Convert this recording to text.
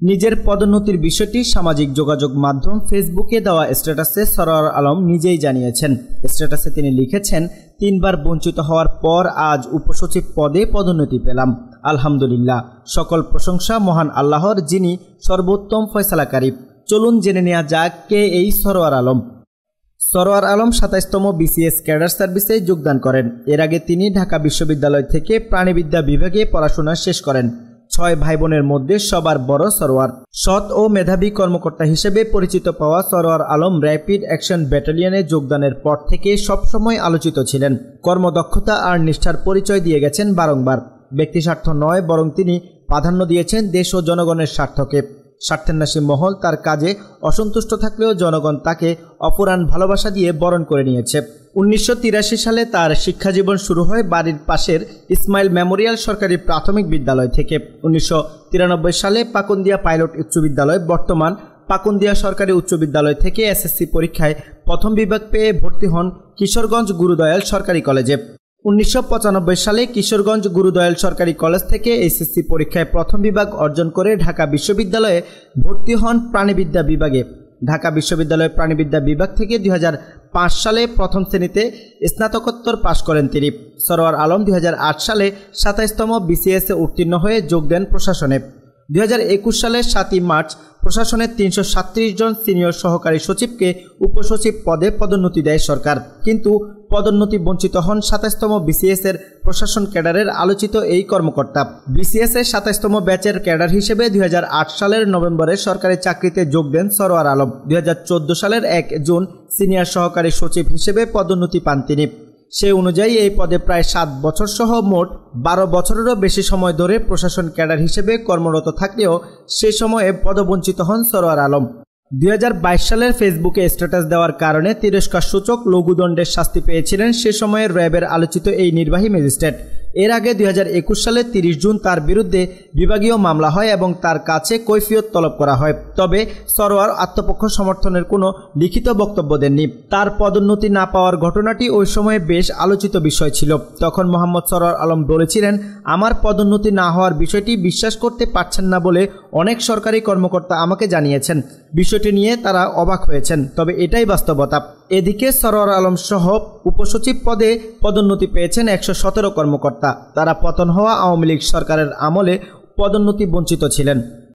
নিজের পদোন্নতির বিষয়টি সামাজিক যোগাযোগ মাধ্যম ফেসবুকে দেওয়া স্ট্যাটাসে সরোয়ার আলম নিজেই জানিয়েছেন। স্ট্যাটাসে তিনি লিখেছেন, 3 বার বঞ্চিত হওয়ার পর আজ উপসচিব পদে পদোন্নতি পেলাম। আলহামদুলিল্লাহ, সকল প্রশংসা মহান আল্লাহর, যিনি সর্বোত্তম ফয়সালাকারী। চলুন জেনে নেওয়া যাক কে এই সরোয়ার আলম। সরোয়ার আলম 27তম বিসিএস ক্যাডার সার্ভিসে যোগদান করেন। এর আগে তিনি ঢাকা বিশ্ববিদ্যালয় থেকে প্রাণিবিদ্যা বিভাগে পড়াশোনা শেষ করেন। 6 ভাই বোনের মধ্যে সবার বড় সরোয়ার। সৎ ও মেধাবী কর্মকর্তা হিসেবে পরিচিত পাওয়া সরোয়ার আলম র্যাপিড অ্যাকশন ব্যাটালিয়নে যোগদানের পর থেকে সবসময় আলোচিত ছিলেন। কর্মদক্ষতা আর নিষ্ঠার পরিচয় দিয়ে গেছেন বারংবার। ব্যক্তিস্বার্থ নয়, বরং তিনি প্রাধান্য দিয়েছেন দেশ ও জনগণের স্বার্থকে। স্বার্থান্বেষী মহল তার কাজে অসন্তুষ্ট থাকলেও জনগণ তাকে অপরাণ ভালোবাসা দিয়ে বরণ করে নিয়েছে। 1983 সালে তার শিক্ষাজীবন শুরু হয় বাড়ির পাশের ইসমাইল মেমোরিয়াল সরকারি প্রাথমিক বিদ্যালয় থেকে। 1993 সালে পাকুন্দিয়া পাইলট উচ্চ বিদ্যালয়, বর্তমান পাকুন্দিয়া সরকারি উচ্চ বিদ্যালয় থেকে এসএসসি পরীক্ষায় প্রথম বিভাগ পেয়ে ভর্তি হন কিশোরগঞ্জ গুরুদয়াল সরকারি কলেজে। 1995 সালে কিশোরগঞ্জ গুরুদয়াল সরকারি কলেজ থেকে এসএসসি পরীক্ষায় প্রথম বিভাগ অর্জন করে ঢাকা বিশ্ববিদ্যালয়ে ভর্তি হন প্রাণিবিদ্যা বিভাগে। ঢাকা বিশ্ববিদ্যালয়ের প্রাণিবিদ্যা বিভাগ থেকে 2005 সালে প্রথম শ্রেণীতে স্নাতকোত্তর পাশ করেন তিনি। সরোয়ার আলম 2008 সালে 27তম বিসিএসে উত্তীর্ণ হয়ে যোগ দেন প্রশাসনে। 2021 সালের 7ই মার্চ প্রশাসনের 337 জন সিনিয়র সহকারী সচিবকে উপসচিব পদে পদোন্নতি দেয় সরকার। কিন্তু পদোন্নতি বঞ্চিত হন 27তম বিসিএসের প্রশাসন ক্যাডারের আলোচিত এই কর্মকর্তা। বিসিএসের 27তম ব্যাচের ক্যাডার হিসেবে 2008 সালের নভেম্বরে সরকারি চাকরিতে যোগ দেন সরোয়ার আলম। 2014 সালের 1 জুন সিনিয়র সহকারী সচিব হিসেবে পদোন্নতি পান তিনি। সে অনুযায়ী এই পদে প্রায় 7 বছর সহ মোট 12 বছরেরও বেশি সময় ধরে প্রশাসন ক্যাডার হিসেবে কর্মরত থাকলেও সে সময়ে পদবঞ্চিত হন সরোয়ার আলম। 2022 সালের ফেসবুকে স্ট্যাটাস দেওয়ার কারণে তিরস্কারসূচক লঘুদণ্ডের শাস্তি পেয়েছিলেন সে সময়ের র্যাবের আলোচিত এই নির্বাহী ম্যাজিস্ট্রেট। এর আগে 2021 সালের 30 জুন তার বিরুদ্ধে বিভাগীয় মামলা হয় এবং তার কাছে কৈফিয়ত তলব করা হয়। তবে সরোয়ার আত্মপক্ষ সমর্থনের কোনো লিখিত বক্তব্য দেননি। তার পদোন্নতি না পাওয়ার ঘটনাটি ওই সময়ে বেশ আলোচিত বিষয় ছিল। তখন মোহাম্মদ সরোয়ার আলম বলেছিলেন, আমার পদোন্নতি না হওয়ার বিষয়টি বিশ্বাস করতে পারছেন না বলে অনেক সরকারি কর্মকর্তা আমাকে জানিয়েছেন। বিষয়টি নিয়ে তারা অবাক হয়েছেন, তবে এটাই বাস্তবতা। এদিকে সরোয়ার আলম সহ উপসচিব পদে পদোন্নতি পেয়েছেন 117 কর্মকর্তা। তারা পতন হওয়া আওয়ামী লীগ সরকারের আমলে পদোন্নতি বঞ্চিত ছিলেন।